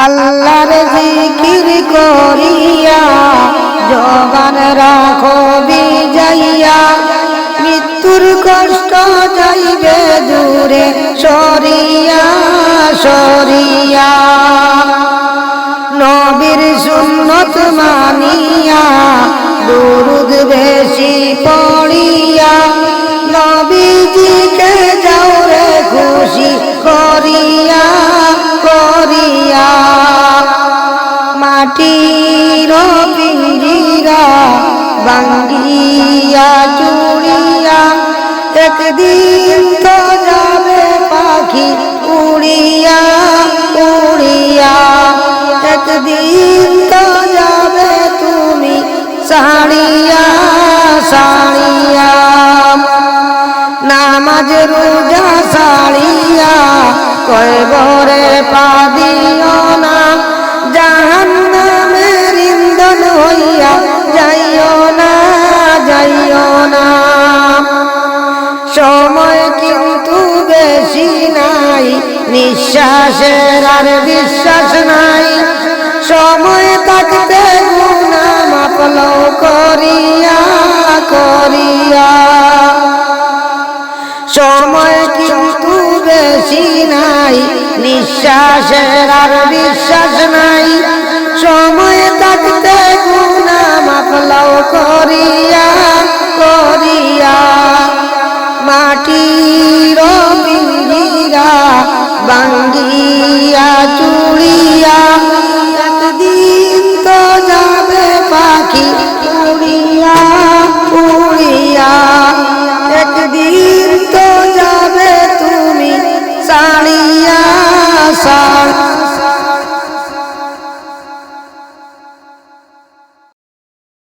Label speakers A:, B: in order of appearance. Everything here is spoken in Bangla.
A: আল্লাহর জিকির করিয়া জবান রাখো বিজাইয়া, মৃত্যুর কষ্ট যাইবে দূরে সরিয়া সরিয়া। নবীর সুন্নত মানিয়া দুরুদ বেশি পড়িয়া, নবীজিকে যাও রে খুশি করিয়া করিয়া। মাটির পিঞ্জিরা ভাঙ্গিয়া চুড়িয়া, একদিন তো যাবে পাখি উড়িয়া উড়িয়া, একদিন তো যাবে তুমি সাড়িয়া সাড়িয়া। নামাজ রোজা সাড়িয়া কয়বরে পা দিও না, জাহান্নামের ইন্ধন হইয়া যাইও না যাইও না। সময় কিন্তু বেশি নাই, নিঃশ্বাসের আর বিশ্বাস নাই, সময় থাকতে গুনাহ মাফ লও করিয়া করিয়া। সময় কিন্তু বেশি নাই, নিঃশ্বাসের আর বিশ্বাস নাই, সময় থাকতে গুনাহ মাফ লও করিয়া করিয়া। মাটির পিঞ্জিরা ভাঙ্গিয়া